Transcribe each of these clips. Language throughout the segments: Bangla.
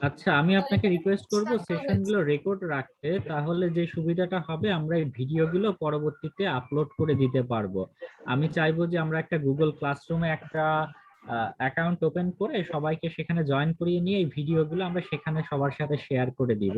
আচ্ছা, আমি আপনাকে রিকোয়েস্ট করব সেশনগুলো রেকর্ড রাখতে, তাহলে যে সুবিধাটা হবে আমরা এই ভিডিওগুলো পরবর্তীতে আপলোড করে দিতে পারবো। আমি চাইবো যে আমরা একটা গুগল ক্লাসরুমে একটা অ্যাকাউন্ট ওপেন করে সবাইকে সেখানে জয়েন করিয়ে নিয়ে এই ভিডিওগুলো আমরা সেখানে সবার সাথে শেয়ার করে দিব।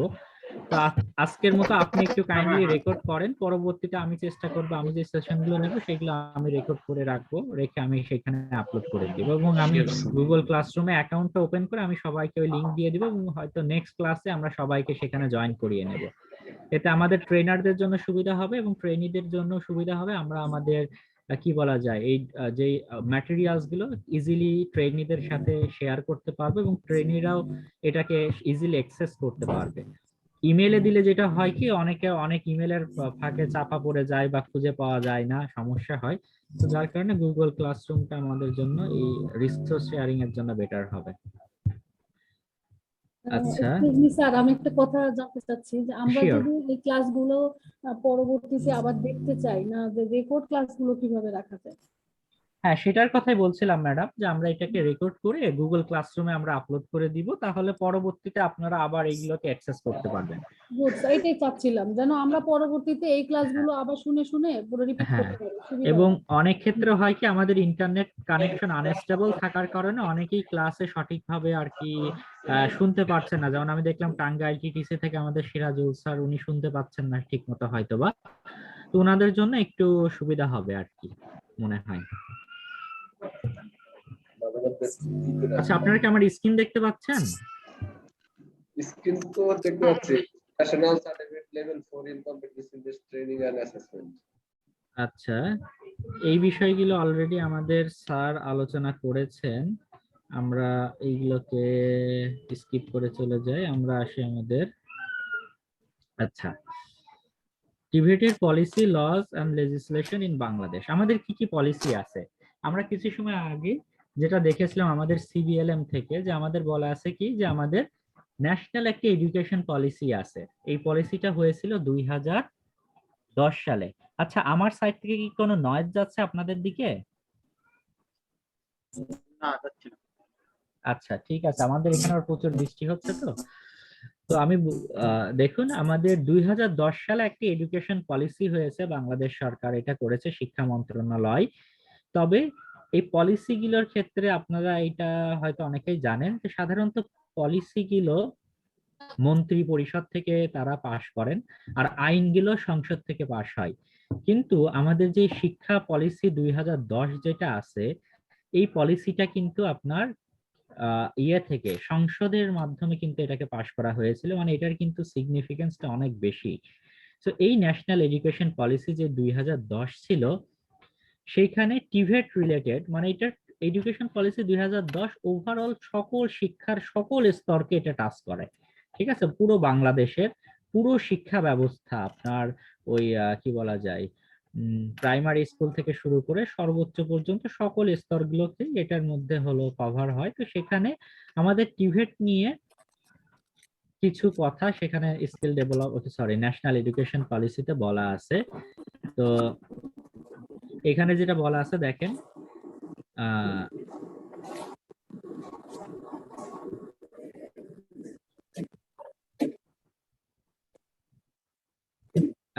তো আজকের মতো আপনি একটু কাইন্ডলি রেকর্ড করেন, পরবর্তীতে আমি চেষ্টা করবো আমি যে সেশনগুলো নেব সেগুলো আমি রেকর্ড করে রাখবো, রেখে আমি সেখানে আপলোড করে দিব। এবং আমি গুগল ক্লাসরুমে অ্যাকাউন্টটা ওপেন করে আমি সবাইকে ওই লিংক দিয়ে দিব, এবং হয়তো নেক্সট ক্লাসে আমরা সবাইকে সেখানে জয়েন করিয়ে নেব। এতে আমাদের ট্রেনারদের জন্য সুবিধা হবে এবং ট্রেনিদের জন্য সুবিধা হবে। আমরা আমাদের কি বলা যায় এই যে ম্যাটেরিয়ালস গুলো ইজিলি ট্রেনিদের সাথে শেয়ার করতে পারবো, এবং ট্রেনিরাও এটাকে ইজিলি অ্যাক্সেস করতে পারবে। ইমেলে দিলে যেটা হয় কি, অনেকে অনেক ইমেলের ফাঁকে চাপা পড়ে যায় বা খুঁজে পাওয়া যায় না, সমস্যা হয়। তো যার কারণে গুগল ক্লাসরুমটা আমাদের জন্য এই রিসোর্স শেয়ারিং এর জন্য বেটার হবে। আচ্ছা, এক্সকিউজ মি স্যার, আমি একটা কথা জানতে চাচ্ছি যে আমরা শিওর। যদি এই ক্লাসগুলো পরবর্তীতে আবার দেখতে চাই না, যে রেকর্ড ক্লাসগুলো কিভাবে রাখা যায়? হ্যাঁ, সেটার কথাই বলছিলাম ম্যাডাম, যে আমরা এটাকে রেকর্ড করে গুগল ক্লাসরুমে আমরা আপলোড করে দিব, তাহলে পরবর্তীতে আপনারা আবার এইগুলোকে অ্যাক্সেস করতে পারবেন। গুড, এটাই চাচ্ছিলাম যেন আমরা পরবর্তীতে এই ক্লাসগুলো আবার শুনে শুনে পুরো রিপিট হ্যাঁ, করতে পারি, সুবিধা এবং হয়। অনেক ক্ষেত্রে হয় কি আমাদের ইন্টারনেট কানেকশন আনস্টেবল থাকার কারণে অনেকেই ক্লাসে সঠিকভাবে আর কি শুনতে পারছেন না। যেমন আমি দেখলাম টাঙ্গাইল আইটিটিসি থেকে আমাদের সিরাজুল স্যার, উনি শুনতে পাচ্ছেন না ঠিক মতো হয়তোবা। তো ওনাদের জন্য একটু সুবিধা হবে আর কি মনে হয়। আচ্ছা, আপনারা কি আমার স্ক্রিন দেখতে পাচ্ছেন? স্ক্রিন তো দেখতে পাচ্ছি। National certificate level 4 in competitive based training and assessment. আচ্ছা, এই বিষয়গুলো অলরেডি আমাদের স্যার আলোচনা করেছেন। আমরা এইগুলোকে স্কিপ করে চলে যাই, আমরা আসি আমাদের। আচ্ছা, টিবেটের policy, laws and legislation in Bangladesh. আমাদের কি কি পলিসি আছে? আমরা কিছু সময় আগে যেটা দেখেছিলাম আমাদের সিবিএলএম থেকে, যে আমাদের বলা আছে কি, যে আমাদের ন্যাশনাল একটা এডুকেশন পলিসি আছে। এই পলিসিটা হয়েছিল 2010 সালে। আচ্ছা, আমার সাইড থেকে কি কোনো নয়েজ যাচ্ছে আপনাদের দিকে? না, যাচ্ছে না। আচ্ছা, ঠিক আছে, আমাদের এখানে প্রচুর বৃষ্টি হচ্ছে। তো তো আমি দেখুন, আমাদের 2010 সালে একটি এডুকেশন পলিসি হয়েছে, বাংলাদেশ সরকার এটা করেছে, শিক্ষা মন্ত্রণালয়। তবে এই পলিসি গুলোর ক্ষেত্রে আপনারা এটা হয়তো অনেকেই জানেন যে সাধারণত পলিসি গুলো মন্ত্রী পরিষদ থেকে তারা পাশ করেন, আর আইনগুলো সংসদ থেকে পাশ হয়। কিন্তু আমাদের যে শিক্ষা পলিসি 2010 যেটা আছে, এই পলিসিটা কিন্তু আপনার ইয়ে থেকে সংসদের মাধ্যমে কিন্তু এটাকে পাশ করা হয়েছিল, মানে এটার কিন্তু সিগনিফিকেন্সটা অনেক বেশি। তো এই ন্যাশনাল এডুকেশন পলিসি যে 2010 ছিল, সেইখানে টিভেট রিলেটেড, মানে এটা এডুকেশন পলিসি 2010 ওভারঅল সকল শিক্ষার সকল স্তরকে এটা টাচ করে। ঠিক আছে, পুরো বাংলাদেশের পুরো শিক্ষা ব্যবস্থা আপনার ওই কি বলা যায়, প্রাইমারি স্কুল থেকে শুরু করে সর্বোচ্চ পর্যন্ত সকল স্তরগুলোকে এটার মধ্যে হলো কভার হয়। তো সেখানে আমাদের টিভেট নিয়ে কিছু কথা সেখানে skill develop, sorry, national education পলিসিতে বলা আছে। তো এখানে যেটা বলা আছে দেখেন, আহ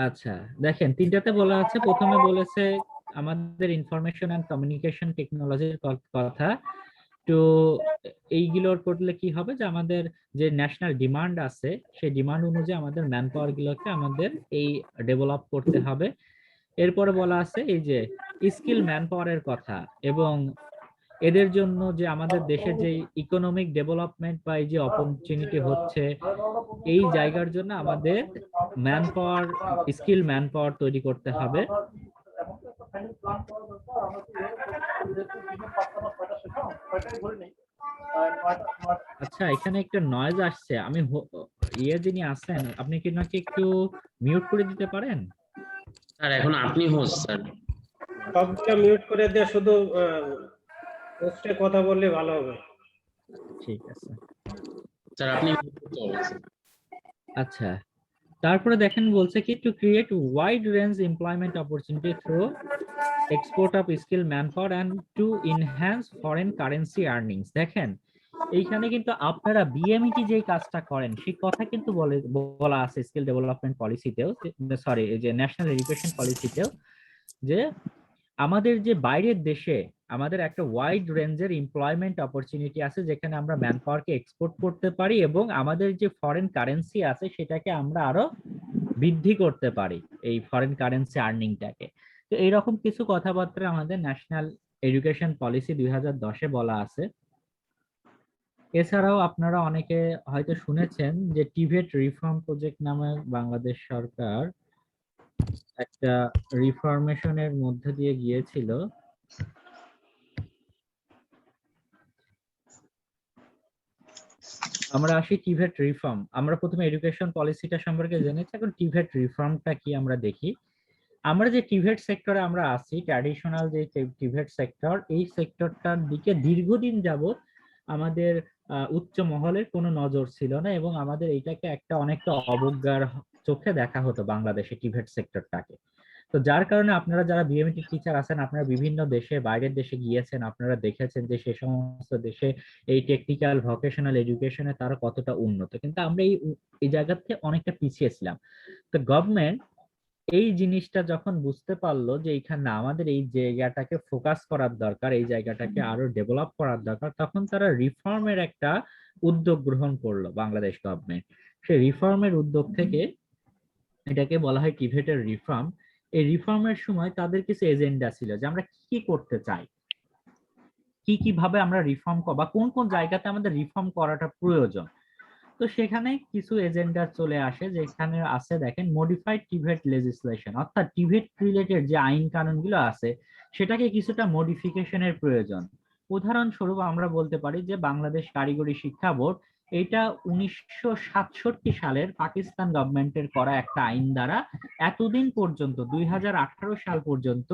আচ্ছা, দেখেন তিনটাতে বলা আছে। প্রথমে বলেছে আমাদের ইনফরমেশন এন্ড কমিউনিকেশন টেকনোলজির কথা। তো এইগুলোর করলে কি হবে, যে আমাদের যে ন্যাশনাল ডিমান্ড আছে সেই ডিমান্ড অনুযায়ী আমাদের ম্যান পাওয়ার গুলোকে আমাদের এই ডেভেলপ করতে হবে। এরপরে বলা আছে এই যে স্কিল ম্যান পাওয়ারের কথা, এবং এদের জন্য যে আমাদের দেশে যে ইকোনমিক ডেভেলপমেন্ট বা এই যে অপরচুনিটি হচ্ছে, এই জায়গার জন্য আমাদের man power, skill man power তৈরি করতে হবে। আচ্ছা, এখানে একটা নয়েজ আসছে। আমি যিনি আছেন, আপনি কি নাকি একটু মিউট করে দিতে পারেন? স্যার এখন আপনি হোস্ট স্যার। সবগুলো মিউট করে দিয়ে শুধু পোস্টে কথা বললে ভালো হবে। ঠিক আছে স্যার আপনি mute করতে হবে, স্যার। আচ্ছা, তারপরে দেখেন বলছে কি, to create wide range employment opportunity through export of skill man power and two enhance foreign currency earnings. দেখেন এইখানে কিন্তু আপনারা বিএমইটি যেই কাজটা করেন সেই কথা কিন্তু বলা আছে স্কিল ডেভেলপমেন্ট পলিসিতেও, সরি এই যে ন্যাশনাল এডুকেশন পলিসিতেও, যে আমাদের যে বাইরের দেশে আমাদের একটা ওয়াইড রেঞ্জের এমপ্লয়মেন্ট অপরচুনিটি আছে, যেখানে আমরা ম্যান পাওয়ারকে এক্সপোর্ট করতে পারি এবং আমাদের যে ফরেন কারেন্সি আছে সেটাকে আমরা আরো বৃদ্ধি করতে পারি, এই ফরেন কারেন্সি আর্নিংটাকে। তো এইরকম কিছু কথাবার্তা আমাদের ন্যাশনাল এডুকেশন পলিসি 2010-এ বলা আছে। এছাড়াও আপনারা অনেকে হয়তো শুনেছেন যে টিভেট রিফর্ম প্রজেক্ট নামে বাংলাদেশ সরকার একটা রিফরমেশনের মধ্যে দিয়ে গিয়েছিল। আমরা আসি টিভেট রিফর্ম। আমরা প্রথমে এডুকেশন পলিসিটা সম্পর্কে জেনেছি, এখন টিভেট রিফর্মটা কি আমরা দেখি। আমরা যে টিভেট সেক্টরে আমরা আছি, ট্র্যাডিশনাল যে টিভেট সেক্টর, এই সেক্টরটার দিকে দীর্ঘদিন যাবত আমাদের উচ্চ মহলের কোনো নজর ছিল না এবং আমাদের এইটাকে একটা অনেকটা অবজ্ঞার চোখে দেখা হতো বাংলাদেশে টিভেট সেক্টরটাকে। তো যার কারণে আপনারা যারা বিএমইটি টিচার আছেন, আপনারা বিভিন্ন দেশে বাইরের দেশে গিয়েছেন, আপনারা দেখেছেন যে সে সমস্ত দেশে এই টেকনিক্যাল ভোকেশনাল এডুকেশনে তারা কতটা উন্নত, কিন্তু আমরা এই জায়গাতে অনেকটা পিছিয়ে ছিলাম। তো গভর্নমেন্ট এই জিনিসটা যখন বুঝতে পারলো যে এইখানে আমাদের এই জায়গাটাকে ফোকাস করার দরকার, এই জায়গাটাকে আরো ডেভেলপ করার দরকার, তখন তারা রিফর্মের একটা উদ্যোগ গ্রহণ করলো বাংলাদেশ গভর্নমেন্ট। সেই রিফর্মের উদ্যোগ থেকে এটাকে বলা হয় টিভেটের রিফর্ম। এই রিফর্মের সময় তাদের কিছু এজেন্ডা ছিল যে আমরা কি করতে চাই, কি ভাবে আমরা রিফর্ম বা কোন কোন জায়গাতে আমাদের রিফর্ম করাটা প্রয়োজন। তো সেখানে কিছু এজেন্ডা চলে আসে, যেখানে আছে দেখেন মডিফাইড টিভেট লেজিসলেশন, অর্থাৎ টিভেট রিলেটেড যে আইন কানুনগুলো আছে সেটাকে কিছুটা মডিফিকেশনের প্রয়োজন। উদাহরণস্বরূপ আমরা বলতে পারি যে বাংলাদেশ কারিগরি শিক্ষা বোর্ড, এটা 1967 সালের পাকিস্তান গভর্নমেন্টের করা একটা আইন দ্বারা এতদিন পর্যন্ত 2018 সাল পর্যন্ত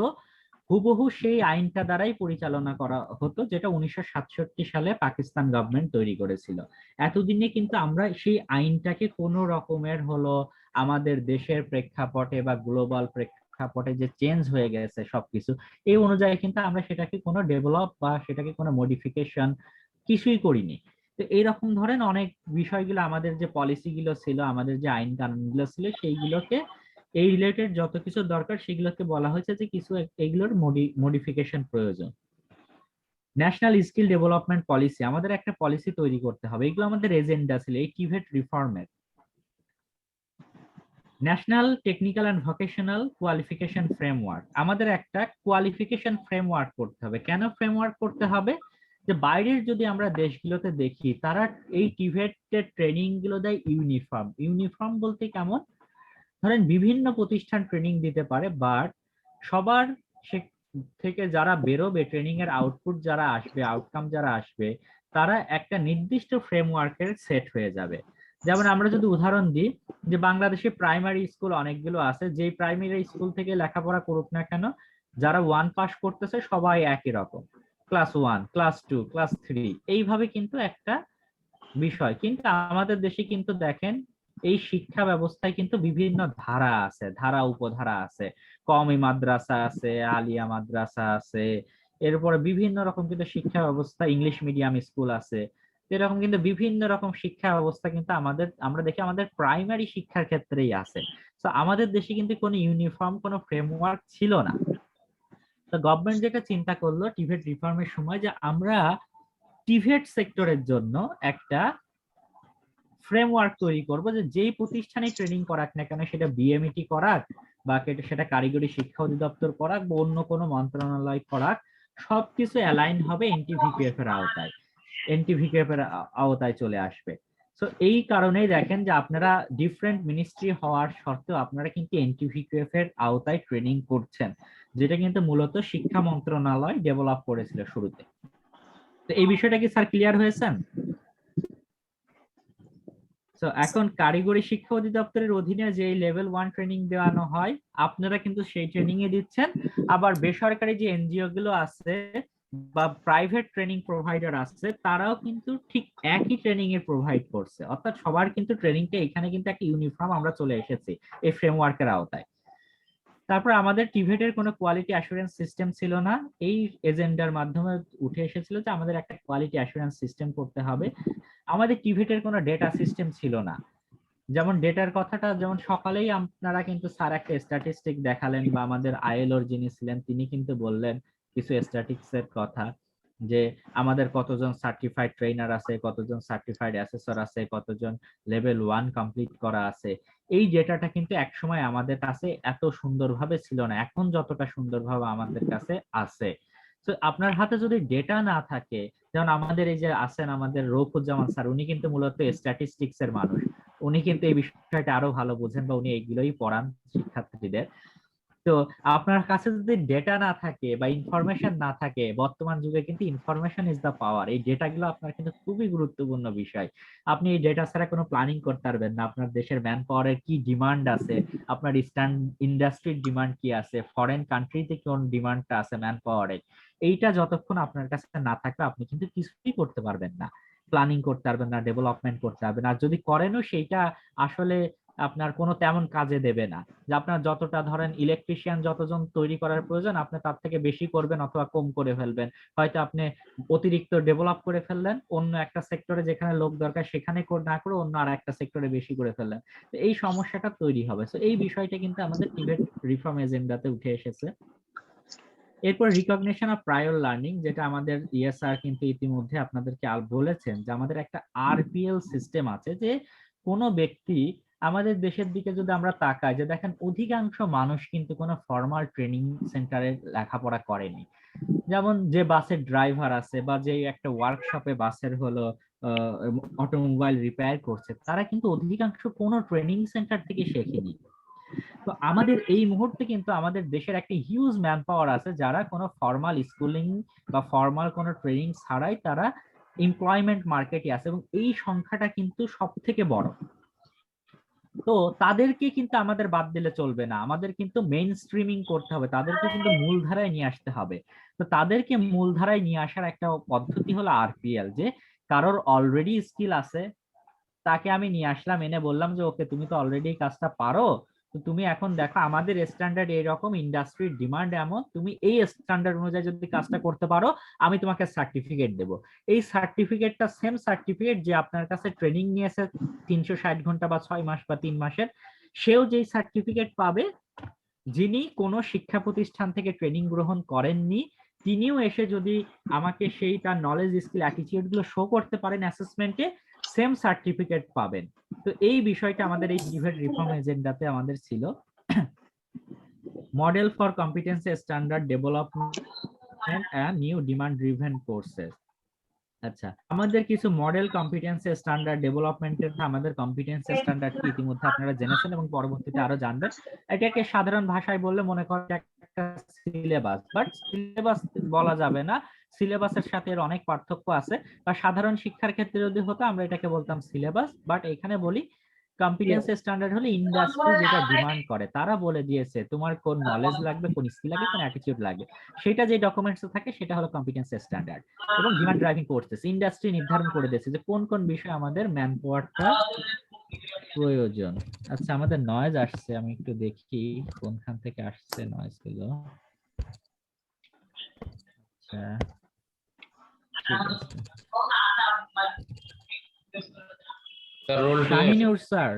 হুবহু সেই আইনটা দ্বারাই পরিচালনা করা হতো, যেটা 1967 সালে পাকিস্তান গভর্নমেন্ট তৈরি করেছিল। এতদিনে কিন্তু আমরা সেই আইনটাকে কোনো রকমের হলো আমাদের দেশের প্রেক্ষাপটে বা গ্লোবাল প্রেক্ষাপটে যে চেঞ্জ হয়ে গেছে সবকিছু, এই অনুযায়ী কিন্তু আমরা সেটাকে কোনো ডেভেলপ বা সেটাকে কোনো মডিফিকেশন কিছুই করিনি। তো এইরকম ধরেন অনেক বিষয়গুলো আমাদের যে পলিসি গুলো ছিল, আমাদের যে আইন কানুন গুলো ছিল, সেইগুলোকে এই রিলেটেড যত কিছু দরকার সেগুলোকে বলা হয়েছে যে কিছু এইগুলোর মডিফিকেশন প্রয়োজন। ন্যাশনাল স্কিল ডেভেলপমেন্ট পলিসি, আমাদের একটা পলিসি তৈরি করতে হবে, এগুলো আমাদের এজেন্ডা ছিল এই টিভেট রিফর্মের। National technical and vocational qualification framework, আমাদের একটা কোয়ালিফিকেশন ফ্রেমওয়ার্ক করতে হবে। কেন ফ্রেমওয়ার্ক করতে হবে? যে বাইরের যদি আমরা দেশগুলোতে দেখি, তারা এই টিভেটের ট্রেনিং গুলো দেয় ইউনিফর্ম। ইউনিফর্ম বলতে কেমন? ধরেন বিভিন্ন প্রতিষ্ঠান ট্রেনিং দিতে পারে, বাট সবার থেকে যারা বেরোবে, ট্রেনিং এর আউটপুট যারা আসবে, আউটকাম যারা আসবে, তারা একটা নির্দিষ্ট ফ্রেমওয়ার্কের সেট হয়ে যাবে। যেমন আমরা যদি উদাহরণ দিই, যে বাংলাদেশে প্রাইমারি স্কুল অনেকগুলো আছে, যেই প্রাইমারি স্কুল থেকে লেখাপড়া করুক না কেন, যারা 1 পাস করতেছে সবাই একই রকম, ক্লাস 1, ক্লাস 2, ক্লাস 3, এইভাবে কিন্তু একটা বিষয়। কিন্তু আমাদের দেশে কিন্তু দেখেন এই শিক্ষা ব্যবস্থায় কিন্তু বিভিন্ন ধারা আছে, ধারা উপধারা আছে, কওমি মাদ্রাসা আছে, আলিয়া মাদ্রাসা আছে, এরপরে বিভিন্ন রকম কিন্তু শিক্ষা ব্যবস্থা, ইংলিশ মিডিয়াম স্কুল আছে। এরকম কিন্তু বিভিন্ন রকম শিক্ষা ব্যবস্থা কিন্তু আমরা দেখি আমাদের প্রাইমারি শিক্ষার ক্ষেত্রেই আছে। তো আমাদের দেশে কিন্তু কোনো ইউনিফর্ম কোনো ফ্রেমওয়ার্ক ছিল না। তো গভর্নমেন্ট যেটা চিন্তা করলো টিভেট রিফর্মের সময়, যে আমরা টিভেট সেক্টরের জন্য একটা ফ্রেমওয়ার্ক তৈরি করব, যে যেই প্রতিষ্ঠানে ট্রেনিং করাক না কেন, সেটা বিএমইটি করাক বা সেটা কারিগরি শিক্ষা অধিদপ্তর করাক বা অন্য কোনো মন্ত্রণালয় করাক, সবকিছু অ্যালাইন হবে এনটিভিকিউএফ এর আওতায়, এনটিভিকিউএফ এর আওতায় চলে আসবে। তো এই কারণেই দেখেন যে আপনারা ডিফারেন্ট মিনিস্ট্রি হওয়ার সত্ত্বেও আপনারা কিন্তু এনটিভিকিউএফ এর আওতায় ট্রেনিং করছেন, যেটা কিন্তু মূলত শিক্ষা মন্ত্রণালয় ডেভেলপ করেছিল শুরুতে। তো এই বিষয়টা কি স্যার ক্লিয়ার হয়েছেন? তো এখন কারিগরি শিক্ষা অধিদপ্তরের অধীনে যে লেভেল 1 ট্রেনিং দেওয়ানো হয়, আপনারা কিন্তু সেই ট্রেনিং এ দিচ্ছেন। আবার বেসরকারি যে এনজিও গুলো আছে বা প্রাইভেট ট্রেনিং প্রোভাইডার আছে, তারাও কিন্তু ঠিক একই ট্রেনিং এ প্রোভাইড করছে। অর্থাৎ সবার কিন্তু ট্রেনিংটা এখানে কিন্তু একটা ইউনিফর্ম আমরা চলে এসেছি এই ফ্রেমওয়ার্কের আওতায়। তারপর আমাদের টিভেটের কোনো কোয়ালিটি অ্যাসুরেন্স সিস্টেম ছিল না। এই এজেন্ডার মাধ্যমে উঠে এসেছিল যে আমাদের একটা কোয়ালিটি অ্যাসুরেন্স সিস্টেম করতে হবে। আমাদের টিভেটের কোনো ডেটা সিস্টেম ছিল না। যেমন ডেটার কথাটা, যেমন সকালেই আপনারা কিন্তু স্যার একটা স্ট্যাটিস্টিক দেখালেন, বা আমাদের আইএলওর যিনি ছিলেন তিনি কিন্তু বললেন কিছু স্ট্যাটিস্টিক্স এর কথা, যে আমাদের কতজন সার্টিফাইড ট্রেনার আছে, কতজন সার্টিফাইড অ্যাসেসর আছে, কতজন লেভেল 1 কমপ্লিট করা আছে। এই ডেটাটা কিন্তু একসময় আমাদের কাছে এত সুন্দরভাবে ছিল না, এখন যতটা সুন্দরভাবে আমাদের কাছে আছে। তো আপনার হাতে যদি ডেটা না থাকে, যেমন আমাদের এই যে আছেন আমাদের রৌফুজ্জামান স্যার, উনি কিন্তু মূলত স্ট্যাটিস্টিক্স এর মানুষ, উনি কিন্তু এই বিষয়টা আরো ভালো বুঝেন, বা উনি এইগুলোই পড়ান শিক্ষার্থীদের। তো আপনার কাছে যদি ডেটা না থাকে বা ইনফরমেশন না থাকে, বর্তমান যুগে কিন্তু ইনফরমেশন ইজ দ্য পাওয়ার, এই ডেটাগুলো আপনার কিন্তু খুবই গুরুত্বপূর্ণ বিষয়। আপনি এই ডেটা ছাড়া কোনো প্ল্যানিং করতে পারবেন না, আপনার দেশের ম্যান পাওয়ারের কি ডিমান্ড আছে, আপনার ইস্টার্ন ইন্ডাস্ট্রির ডিমান্ড কি আছে, ফরেন কান্ট্রিতে কোন ডিমান্ডটা আছে ম্যান পাওয়ারের, এইটা যতক্ষণ আপনার কাছে না থাকবে আপনি কিন্তু কিছুই করতে পারবেন না, প্ল্যানিং করতে পারবেন না, ডেভেলপমেন্ট করতে পারবেন। আর যদি করেনও সেইটা আসলে আপনার কোনো তেমন কাজে দেবে না। যে আপনার যতটা ধরেন ইলেকট্রিশিয়ান যতজন তৈরি করার প্রয়োজন, আপনি তার থেকে বেশি করবেন অথবা কম করে ফেলবেন। হয়তো আপনি অতিরিক্ত ডেভেলপ করে ফেললেন, অন্য একটা সেক্টরে যেখানে লোক দরকার সেখানে না করে অন্য আর একটা সেক্টরে বেশি করে ফেললেন, তো এই সমস্যাটা তৈরি হবে। তো এই বিষয়টা কিন্তু আমাদের টিবেট রিফর্ম এজেন্ডাতে উঠে এসেছে। এরপর রিকগনিশন অফ প্রায়র লার্নিং, যেটা আমাদের ইএসআর কিন্তু ইতিমধ্যে আপনাদেরকে বলেছেন যে আমাদের একটা আরপিএল সিস্টেম আছে, যে কোনো ব্যক্তি আমাদের দেশের দিকে যদি আমরা তাকাই, যে দেখেন অধিকাংশ মানুষ কিন্তু কোনো ফর্মাল ট্রেনিং সেন্টারে লেখাপড়া করেনি। যেমন যে বাসের ড্রাইভার আছে, বা যে একটা ওয়ার্কশপে বাসের হলো অটোমোবাইল রিপেয়ার করছে, তারা কিন্তু অধিকাংশ কোনো ট্রেনিং সেন্টার থেকে শেখেনি। তো আমাদের এই মুহূর্তে কিন্তু আমাদের দেশের একটা হিউজ ম্যান পাওয়ার আছে, যারা কোনো ফর্মাল স্কুলিং বা ফর্মাল কোনো ট্রেনিং ছাড়াই তারা এমপ্লয়মেন্ট মার্কেটে আছে, এবং এই সংখ্যাটা কিন্তু সব থেকে বড়। তো তাদেরকে কিন্তু আমাদের বাদ দিলে চলবে না, আমাদের কিন্তু মেইন স্ট্রিমিং করতে হবে, তাদেরকে কিন্তু মূলধারায় নিয়ে আসতে হবে। তো তাদেরকে মূলধারায় নিয়ে আসার একটা পদ্ধতি হলো আরপিএল, যে কারোর অলরেডি স্কিল আছে তাকে আমি নিয়ে আসলাম, এনে বললাম যে ওকে তুমি তো অলরেডি কাজটা পারো, তো তুমি এখন দেখো আমাদের স্ট্যান্ডার্ড এইরকম, ইন্ডাস্ট্রির ডিমান্ড এমন, তুমি এই স্ট্যান্ডার্ড অনুযায়ী যদি কাজটা করতে পারো আমি তোমাকে সার্টিফিকেট দেব। এই সার্টিফিকেটটা সেম সার্টিফিকেট যে আপনার কাছে ট্রেনিং নিয়েছে 360 ঘন্টা বা 6 মাস বা 3 মাসের, সেও যেই সার্টিফিকেট পাবে, যিনি কোনো শিক্ষা প্রতিষ্ঠান থেকে ট্রেনিং গ্রহণ করেননি তিনিও এসে যদি আমাকে সেই তার নলেজ স্কিল অ্যাটিটিউড গুলো শো করতে পারেন অ্যাসেসমেন্টে, সেম সার্টিফিকেট পাবেন। তো এই বিষয়টা আমাদের এই টিভেট রিফর্ম এজেন্ডাতে আমাদের ছিল। Model for competency standard development and new demand driven courses. আচ্ছা, আমাদের কিছু মডেল কম্পিটেন্সি স্ট্যান্ডার্ড ডেভেলপমেন্টের, আমাদের কম্পিটেন্সি স্ট্যান্ডার্ড কি ইতিমধ্যে আপনারা জেনেছেন এবং পরবর্তীতে আরো জানবেন। এটাকে সাধারণ ভাষায় বললে মনে করেন একটা সিলেবাস, বাট সিলেবাস বলা যাবে না, সিলেবাসের সাথে এর অনেক পার্থক্য আছে। বা সাধারণ শিক্ষার ক্ষেত্রে যদি হতো আমরা এটাকে বলতাম সিলেবাস, বাট এখানে বলি কম্পিটেন্সি স্ট্যান্ডার্ড হলে ইন্ডাস্ট্রি যেটা ডিমান্ড করে, তারা বলে দিয়েছে তোমার কোন নলেজ লাগবে, কোন স্কিল লাগবে, কোন অ্যাটিটিউড লাগবে, সেটা যে ডকুমেন্টসে থাকে সেটা হলো কম্পিটেন্সি স্ট্যান্ডার্ড। এবং ডিমান্ড ড্রাইভিং কোর্সেস, ইন্ডাস্ট্রি নির্ধারণ করে দিয়েছে যে কোন কোন বিষয়ে আমাদের ম্যান পাওয়ারটা প্রয়োজন। আচ্ছা, আমাদের নয়েজ আসছে, আমি একটু দেখি কোনখান থেকে আসছে নয়েজ গুলো। আচ্ছা, ঠিক আছে। শাহিনুর স্যার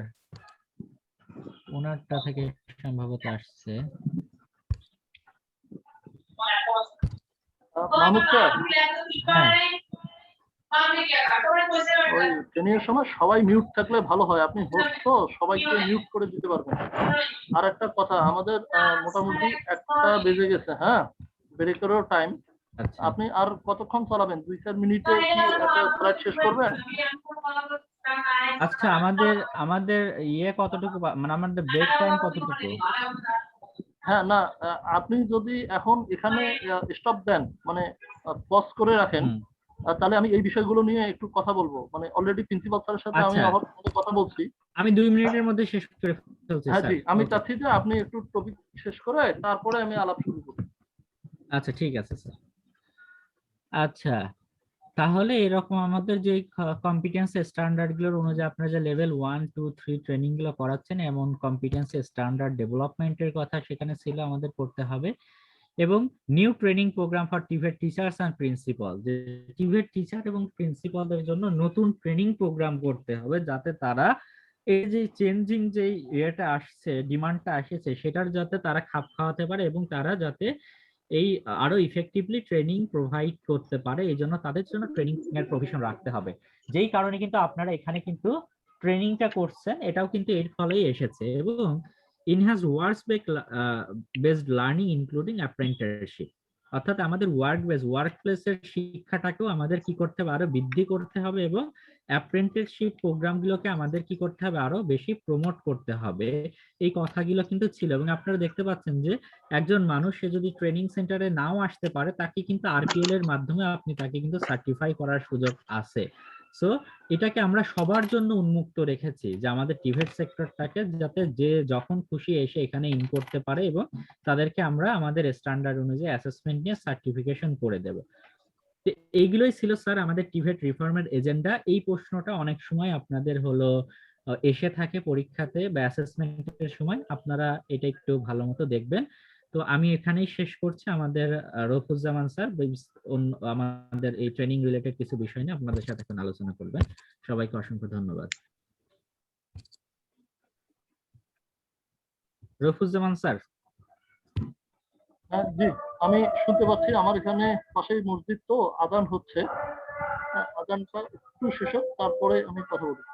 ওনারটা থেকে সম্ভবত আসছে। মাহমুদ স্যার, হ্যাঁ, ওই ট্রেনিং এর সময় সবাই মিউট থাকলে ভালো হয়, আপনি হোস্ট তো সবাইকে মিউট করে দিতে পারবেন। আর একটা কথা, আমাদের মোটামুটি 1টা বেজে গেছে, হ্যাঁ, ব্রেকেরও টাইম। আচ্ছা আপনি আর কতক্ষণ চালাবেন? 2-4 মিনিটে কি একটা স্লাইড শেষ করবেন? আচ্ছা, আমাদের ইয়ে কতটুকু, মানে আমাদের ব্রেক টাইম কতটুকু? হ্যাঁ, না, আপনি যদি এখন এখানে স্টপ দেন, মানে পজ করে রাখেন, হুম, তাহলে আমি এই বিষয়গুলো নিয়ে একটু কথা বলবো। মানে অলরেডি প্রিন্সিপাল স্যারের সাথে আমি আচ্ছা। আমার কথা বলছি। আমি 2 মিনিটের মধ্যে শেষ করে ফেলছি হ্যাঁ স্যার। জি, আমি Okay. চাচ্ছি যে আপনি একটু টপিক শেষ করে তারপরে আমি আলাপ শুরু করি। আচ্ছা, ঠিক আছে স্যার। আচ্ছা, তাহলে এরকম আমাদের যে কম্পিটেন্স স্ট্যান্ডার্ড গুলোর অনুযায়ী আপনারা যে লেভেল 1, 2, 3 ট্রেনিং গুলো করাচ্ছেন, এমন কম্পিটেন্স স্ট্যান্ডার্ড ডেভেলপমেন্টের কথা সেখানে ছিল আমাদের করতে হবে। এবং new training programme for TVET teachers and principal, যে টিভেট টিচার এবং প্রিন্সিপালদের জন্য নতুন ট্রেনিং প্রোগ্রাম করতে হবে, যাতে তারা এই যে চেঞ্জিং যে ইয়েটা আসছে, ডিমান্ডটা আসছে, সেটার যাতে তারা খাপ খাওয়াতে পারে এবং তারা যাতে এই আরো ইফেক্টিভলি ট্রেনিং প্রোভাইড করতে পারে। এই জন্য তাদের জন্য ট্রেনিং এর প্রভিশন রাখতে হবে। যেই কারণে কিন্তু আপনারা এখানে কিন্তু ট্রেনিংটা করছেন, এটাও কিন্তু এর ফলেই এসেছে। এবং enhance work based learning including apprenticeship, অর্থাৎ আমাদের ওয়ার্ক প্লেসের শিক্ষাটাকেও আমাদের কি করতে হবে, আরো বৃদ্ধি করতে হবে এবং অ্যাপ্রেন্টিসশিপ প্রোগ্রামগুলোকে আমাদের কি করতে হবে, আরো বেশি প্রমোট করতে হবে। এই কথাগুলো কিন্তু ছিল। এবং আপনারা দেখতে পাচ্ছেন যে একজন মানুষ সে যদি ট্রেনিং সেন্টারে নাও আসতে পারে, তাকে কিন্তু আরপিএল এর মাধ্যমে আপনি তাকে কিন্তু সার্টিফাই করার সুযোগ আছে। সো এটাকে আমরা সবার জন্য উন্মুক্ত রেখেছি, যে আমাদের টিভেট সেক্টরটাকে যাতে যে যখন খুশি এসে এখানে ইন করতে পারে এবং তাদেরকে আমরা আমাদের স্ট্যান্ডার্ড অনুযায়ী অ্যাসেসমেন্ট নিয়ে সার্টিফিকেশন করে দেব। এইগুলোই ছিল স্যার আমাদের টিভেট রিফর্মের এজেন্ডা। এই প্রশ্নটা অনেক সময় আপনাদের হলো এসে থাকে পরীক্ষাতে বা অ্যাসেসমেন্টের সময়, আপনারা এটা একটু ভালো মতো দেখবেন। তো আমি এখানেই শেষ করছি। আমাদের রফুজ্জামান স্যার আমাদের এই ট্রেনিং রিলেটেড কিছু বিষয় নিয়ে আপনাদের সাথে এখন আলোচনা করবেন। সবাইকে অসংখ্য ধন্যবাদ। রফুজ্জামান স্যার। হ্যাঁ জি, আমি শুনতে পাচ্ছি। আমার এখানে পাশেই মসজিদ, তো আজান হচ্ছে। হ্যাঁ, আজানটা একটু শেষ হোক, তারপরে আমি কথা বলবো।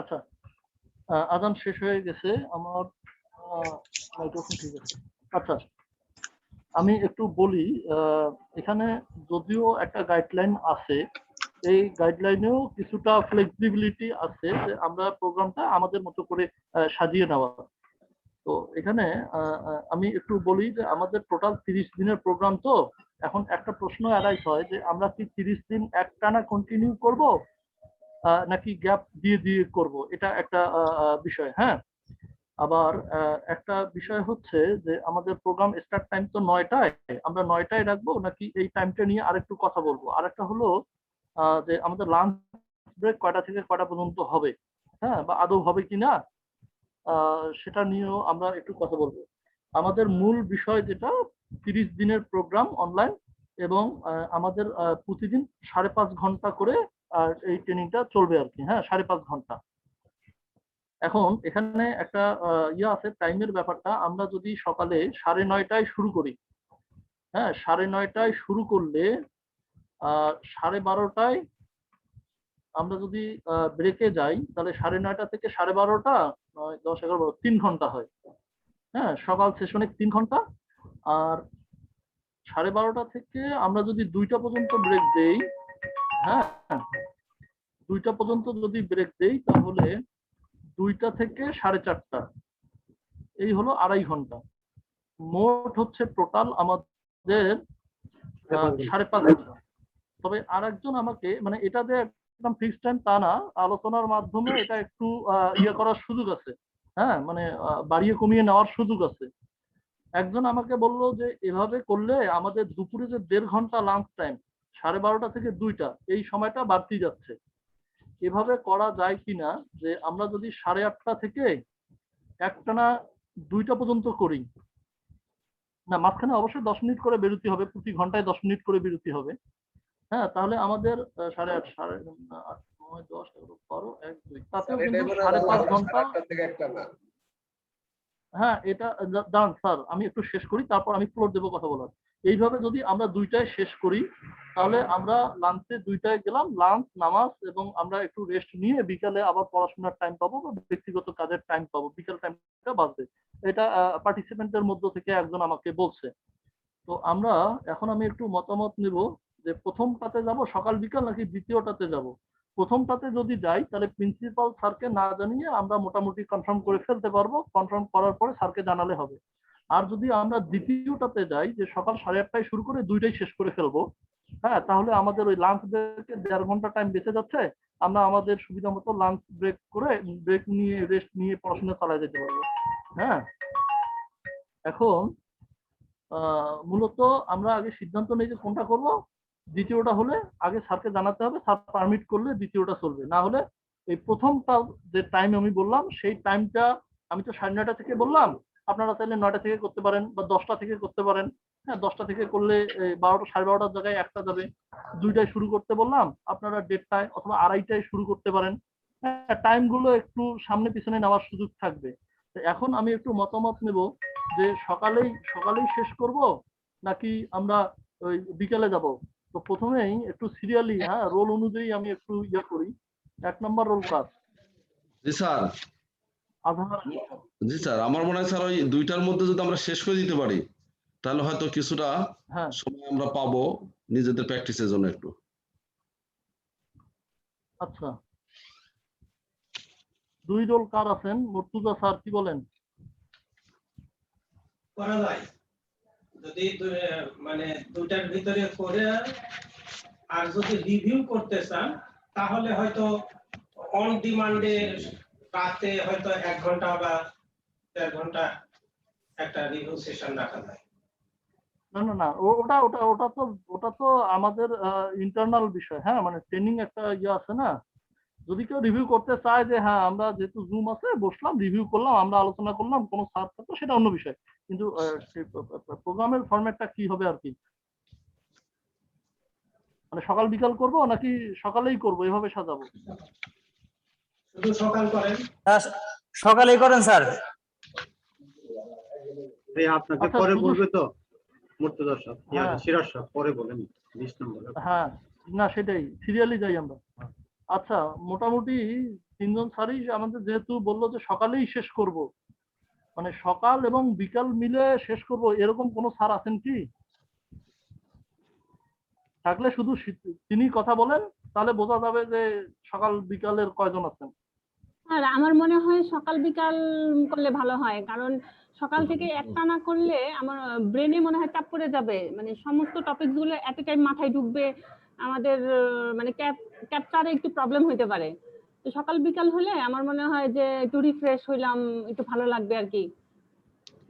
আচ্ছা, আজান শেষ হয়ে গেছে। আমার মাইক্রোফোন ঠিক আছে। আচ্ছা, আমি একটু বলি। এখানে যদিও একটা গাইডলাইন আছে, এই গাইডলাইনেও কিছুটা ফ্লেক্সিবিলিটি আছে, যে আমরা প্রোগ্রামটা আমাদের মতো করে সাজিয়ে নেওয়া। তো এখানে আমি একটু বলি যে আমাদের টোটাল 30 দিনের প্রোগ্রাম। তো এখন একটা প্রশ্ন অ্যারাইজ হয় যে আমরা কি 30 দিন একটানা কন্টিনিউ করব নাকি গ্যাপ দিয়ে দিয়ে করব, এটা একটা বিষয়। হ্যাঁ, আবার একটা বিষয় হচ্ছে যে আমাদের প্রোগ্রাম স্টার্ট টাইম তো 9টায়, আমরা 9টায় রাখবো নাকি এই টাইমটা নিয়ে আরেকটু কথা বলবো। আরেকটা হলো যে আমাদের লাঞ্চ ব্রেক কয়টা থেকে কয়টা পর্যন্ত হবে, হ্যাঁ, বা আদৌ হবে কিনা সেটা নিয়েও আমরা একটু কথা বলবো। আমাদের মূল বিষয় যেটা 30 দিনের প্রোগ্রাম অনলাইন, এবং আমাদের প্রতিদিন 5.5 ঘন্টা করে এই ট্রেনিংটা চলবে আর কি। হ্যাঁ, 5.5 ঘন্টা। এখন এখানে একটা ইয়ে আছে টাইমের ব্যাপারটা। আমরা যদি সকালে 9:30টায় শুরু করি, হ্যাঁ, 9:30টায় শুরু করলে 12:30টায় আমরা যদি ব্রেকে যাই, তাহলে 9:30 থেকে 12:30, 9, 10, 11, 3 ঘন্টা হয়। হ্যাঁ, সকাল সেশনে 3 ঘন্টা। আর 12:30 থেকে আমরা যদি 2টা পর্যন্ত ব্রেক দেই, হ্যাঁ, 2টা পর্যন্ত যদি ব্রেক দেই, তাহলে 2টা থেকে 4:30, এই হলো 2.5 ঘন্টা। মোট হচ্ছে টোটাল আমাদের 5.5 ঘন্টা। তবে আরেকজন আমাকে, মানে এটা যে একদম ফিক্সড টাইম তা না, আলোচনার মাধ্যমে এটা একটু ইয়ে করার সুযোগ আছে। হ্যাঁ, মানে বাড়িয়ে কমিয়ে নেওয়ার সুযোগ আছে। একজন আমাকে বললো যে এভাবে করলে আমাদের দুপুরে যে 1.5 ঘন্টা লাঞ্চ টাইম, 12:30 থেকে 2টা, এই সময়টা বাড়তি যাচ্ছে। এভাবে করা যায় কিনা, যে আমরা যদি 8:30 থেকে একটানা 2টা পর্যন্ত করি, না মাঝখানে অবশ্যই 10 মিনিট করে বিরতি হবে, প্রতি ঘন্টায় 10 মিনিট করে বিরতি হবে। হ্যাঁ, তাহলে আমাদের 8:30, 8:30, 9, 10, 11, 12, 1, 2, তাতেও কিন্তু 5.5 ঘন্টা। 8টা থেকে একটা না। হ্যাঁ, এটা দাঁড়ান স্যার, আমি একটু শেষ করি, তারপর আমি ফ্লোর দেবো কথা বলার। এইভাবে যদি আমরা 2টায় শেষ করি, তাহলে আমরা লাঞ্চে 2টায় গেলাম, লাঞ্চ, নামাজ, এবং আমরা একটু রেস্ট নিয়ে বিকালে আবার পড়াশোনার টাইম পাবো বা ব্যক্তিগত কাজের টাইম পাবো, বিকাল টাইমটা বাঁচবে। এটা পার্টিসিপেন্টের মধ্য থেকে একজন আমাকে বলছে। তো আমরা এখন আমি একটু মতামত নেব যে প্রথমটাতে যাব সকাল বিকাল নাকি দ্বিতীয়টাতে যাব। প্রথমটাতে যদি যাই তাহলে প্রিন্সিপাল স্যারকে না জানিয়ে আমরা মোটামুটি কনফার্ম করে ফেলতে পারবো, কনফার্ম করার পরে স্যারকে জানালে হবে। আর যদি আমরা দ্বিতীয়টাতে যাই যে সকাল 8:30টায় শুরু করে 2টায় শেষ করে ফেলবো, হ্যাঁ, তাহলে আমাদের ওই লাঞ্চ ব্রেকে 1.5 ঘন্টা টাইম বেঁচে যাচ্ছে। আমরা আমাদের সুবিধা মতো লাঞ্চ ব্রেক করে ব্রেক নিয়ে রেস্ট নিয়ে পড়াশোনা চালিয়ে যেতে পারবো। হ্যাঁ, এখন মূলত আমরা আগে সিদ্ধান্ত নেই যে কোনটা করব। দ্বিতীয়টা হলে আগে স্যারকে জানাতে হবে, স্যার পারমিট করলে দ্বিতীয়টা চলবে, না হলে এই প্রথমটা যে টাইম আমি বললাম সেই টাইমটা আমি তো 9:30 থেকে বললাম, আপনারা চাইলে 9টা থেকে করতে পারেন বা 10টা থেকে করতে পারেন। হ্যাঁ, 10টা থেকে করলে 12টা 12:30টার জায়গায় 1টা যাবে। 2টায় শুরু করতে বললাম, আপনারা 1:30টায় অথবা 2:30টায় শুরু করতে পারেন। হ্যাঁ, টাইমগুলো একটু সামনে পিছনে নেওয়ার সুযোগ থাকবে। এখন আমি একটু মতামত নেব যে সকালেই শেষ করব নাকি আমরা ওই বিকেলে যাব। তো প্রথমেই একটু সিরিয়ালি, হ্যাঁ, রোল অনুযায়ী আমি একটু করি। 1 নম্বর রোল কাজ জি স্যার। আধার। জি স্যার, আমার মনে হয় স্যার ওই 2টার মধ্যে যদি আমরা শেষ করে দিতে পারি তাহলে হয়তো কিছুটা হ্যাঁ, সময় আমরা পাবো নিজেদের প্র্যাকটিসের জন্য একটু। আচ্ছা, 2 রোল কার আছেন? মুর্তুজা স্যার কি বলেন? করা যায় যদি মানে 2টার ভিতরে করে, আর যদি রিভিউ করতে চান তাহলে হয়তো অন ডিমান্ডে রাতে হয়তো 1 ঘন্টা বা 1.5 ঘন্টা একটা রিভিউ সেশন রাখা যায়। না না না, ওটা তো আমাদের ইন্টারনাল বিষয়। হ্যাঁ, মানে ট্রেনিং একটা আছে না। যদি কেউ রিভিউ করতে চায় যে হ্যাঁ আমরা যেহেতু জুম আছে বসলাম রিভিউ করলাম, আমরা আলোচনা করলাম, কোনো স্যার থাকতো, সেটা অন্য বিষয়। কিন্তু প্রোগ্রামের ফরম্যাটটা কি হবে আর কি, মানে সকাল বিকাল করব নাকি সকালেই করব, এভাবে সাজাবো? শুধু সকাল করেন। সকালেই করেন স্যার। আপনাকে আচ্ছা, পরে শুধু- বলবে তো মুর্তজা সাহেব, হ্যাঁ। সিরাজ সাহেব পরে বলেন 20 নম্বর। হ্যাঁ, না সেটাই সিরিয়ালি যাই আমরা। আচ্ছা, মোটামুটি 3জন স্যারই আমাদের যেহেতু বললো যে সকালেই শেষ করব, মানে সকাল এবং বিকাল মিলে শেষ করব, এরকম কোন স্যার আছেন কি? থাকলে শুধু তিনি কথা বলেন, তাহলে বোঝা যাবে যে সকাল বিকালের কয়জন আছেন। আর আমার মনে হয় সকাল বিকাল করলে ভালো হয়, কারণ সকাল থেকে একটানা করলে আমার ব্রেনে মনে হয় চাপ পড়ে যাবে, মানে সমস্ত টপিকস গুলো এট এ টাইম মাথায় ঢুকবে, আমাদের মানে ক্যাপচারে একটু প্রবলেম হইতে পারে। তো সকাল বিকাল হলে আমার মনে হয় যে একটু রিফ্রেশ হইলাম, একটু ভালো লাগবে আর কি,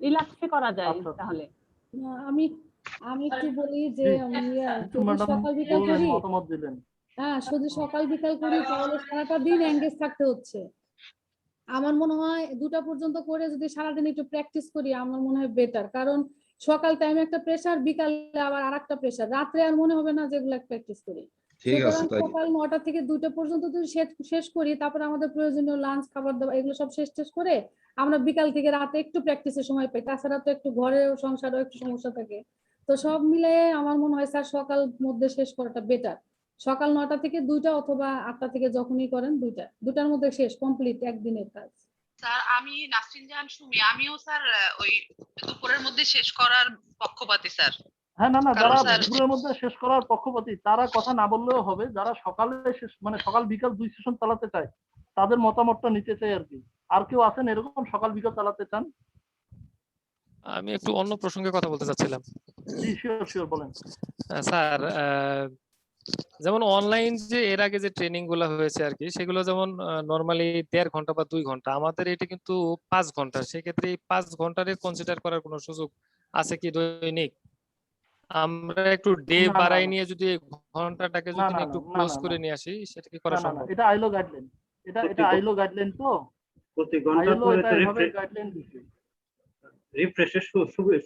রিল্যাক্সে করা যায় আচ্ছা। তাহলে। আমি আমি একটু বলি যে যদি ম্যাডাম সকাল বিকাল বললেন, করি, মতামত দিলেন। হ্যাঁ শুধু সকাল বিকাল করি তাহলে সারাটা দিন এঙ্গেজ থাকতে হচ্ছে। আমার মনে হয় 2টা পর্যন্ত করে যদি সারাদিন একটু প্র্যাকটিস করি আমার মনে হয় বেটার, কারণ সকাল টাইমে একটা প্রেসার, বিকালে আবার আরেকটা প্রেসার, রাত্রে আর মনে হবে না যেগুলো প্র্যাকটিস করি। ঠিক আছে সুতরাং তাই। সকাল 9টা থেকে 2টা পর্যন্ত যদি শেষ করি, তারপর আমাদের প্রয়োজনীয় লাঞ্চ খাবার দাবার এগুলো সব শেষ করে আমরা বিকাল থেকে রাতে একটু প্র্যাকটিসের সময় পাই, তাছাড়া তো একটু ঘরেও সংসারেও একটু সমস্যা থাকে। তো সব মিলে আমার মনে হয় স্যার সকাল মধ্যে শেষ করাটা বেটার। সকাল 9টা থেকে 2টা অথবা 8টা থেকে যখনই করেন 2টার মধ্যে শেষ কমপ্লিট একদিনের কাজ। স্যার আমি নাসরিন জাহান সুমি, আমিও স্যার ওই দুপুরের মধ্যে শেষ করার পক্ষপাতী স্যার। হ্যাঁ, না না, কারণ যারা স্যার- দুপুরের মধ্যে শেষ করার পক্ষপাতী তারা কথা না বললেও হবে, যারা সকালে শেষ মানে সকাল বিকাল 2 সেশন চালাতে চায় তাদের মতামতটা নিতে চাই আর কি। আর কেউ আছেন এরকম সকাল বিকাল চালাতে চান? আমি একটু অন্য প্রসঙ্গে কথা বলতে চাচ্ছিলাম। জি, শিওর বলেন। স্যার, যেমন অনলাইন যে এর আগে যে ট্রেনিং গুলো হয়েছে আর কি, সেগুলো যেমন নরমালি 1.5 ঘন্টা বা 2 ঘন্টা, আমাদের এটা কিন্তু 5 ঘন্টা। সেক্ষেত্রে এই 5 ঘন্টারে কনসিডার করার কোনো সুযোগ আছে কি দৈনিক? আমরা একটু ডে না, না, বাড়াই না। নিয়ে যদি এই ঘন্টাটাকে না, যদি না, একটু না, ক্লোজ না, করে না। নিয়ে আসি, সেটা কি না করা না না, সম্ভব? এটা আইলো গাইডলাইন, এটা আইলো গাইডলাইন, তো প্রতি ঘন্টা আইলো পরে এটা তো এইভাবে গাইডলাইন দিছে। রিফ্রেশের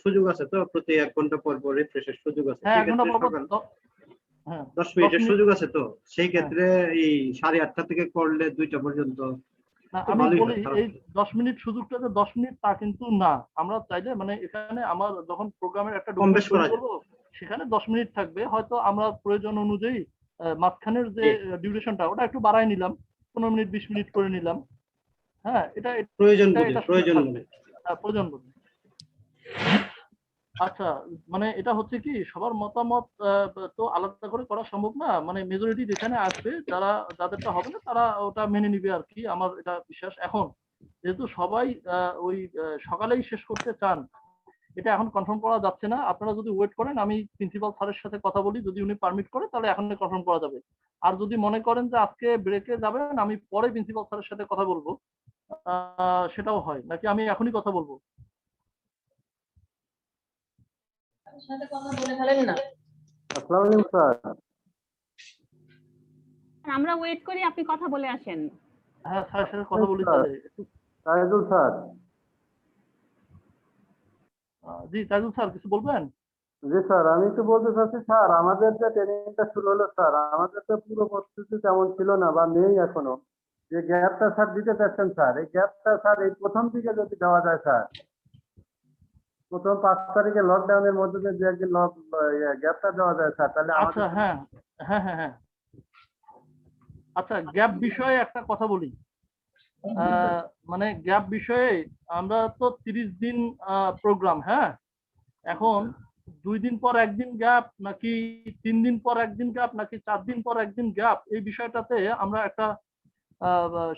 সুযোগ আছে তো, প্রতি 1 ঘন্টা পর পর রিফ্রেশের সুযোগ আছে। হ্যাঁ, 1 ঘন্টা সেক্ষেত্রে পর সকাল হ্যাঁ 10 মিনিটের 10 সুযোগ আছে তো, সেই ক্ষেত্রে এই 8:30টা থেকে করলে 2টা পর্যন্ত না, তো আমি ভালোই বলি হয়, খারাপ এই 10 মিনিট সুযোগটা যে 10 মিনিট তা কিন্তু না। আমরা চাইলে মানে এখানে আমার যখন প্রোগ্রামের একটা কম বেশ ডকুমেন্ট করা তৈরি করব সেখানে 10 মিনিট থাকবে, হয়তো আমরা প্রয়োজন অনুযায়ী মাঝখানের যে ডিউরেশনটা ওটা একটু বাড়ায় নিলাম, 15 মিনিট 20 মিনিট করে নিলাম। হ্যাঁ, এটা প্রয়োজন এটা বুঝে, এটা সুযোগ প্রয়োজন থাকবে। বুঝে। হ্যাঁ, প্রয়োজন বুঝে। আচ্ছা, মানে এটা হচ্ছে কি সবার মতামত তো আলাদা করে করা সম্ভব না, মানে মেজরিটি যেখানে আসবে যাদেরটা হবে না তারা ওটা মেনে নিবে আর কি, আমার এটা বিশ্বাস। এখন যেহেতু সবাই ওই সকালেই শেষ করতে চান, এটা এখন কনফার্ম করা যাচ্ছে না। আপনারা যদি ওয়েট করেন আমি প্রিন্সিপাল স্যারের সাথে কথা বলি, যদি উনি পারমিট করে তাহলে এখন কনফার্ম করা যাবে। আর যদি মনে করেন যে আজকে ব্রেকে যাবেন, আমি পরে প্রিন্সিপাল স্যারের সাথে কথা বলবো, সেটাও হয় নাকি আমি এখনই কথা বলবো? আসসালামু আলাইকুম স্যার। আমরা ওয়েট করি, আপনি কথা বলে আসেন। হ্যাঁ স্যারের সাথে কথা বলি তাহলে। তাইজুল স্যার। জি তাইজুল স্যার কিছু বলবেন? জি স্যার, আমি তো বলতে চাচ্ছি স্যার, আমাদের যে ট্রেনিংটা শুরু হলো স্যার, আমাদের তো পুরো প্রস্তুতি তেমন ছিল না বা নেই এখনো। যে গ্যাপটা স্যার দিতে চাচ্ছেন স্যার, এই গ্যাপটা স্যার এই প্রথম দিকে যদি দেওয়া যায় স্যার, প্রথম 5 তারিখে লকডাউনের মধ্যে যে একদিন গ্যাপটা দেওয়া যায় স্যার, তাহলে আচ্ছা হ্যাঁ হ্যাঁ হ্যাঁ হ্যাঁ আচ্ছা, গ্যাপ বিষয়ে একটা কথা বলি। মানে গ্যাপ বিষয়ে আমরা তো 30 দিন প্রোগ্রাম, হ্যাঁ, এখন 2 দিন পর একদিন গ্যাপ নাকি 3 দিন পর একদিন গ্যাপ নাকি 4 দিন পর একদিন গ্যাপ, এই বিষয়টাতে আমরা একটা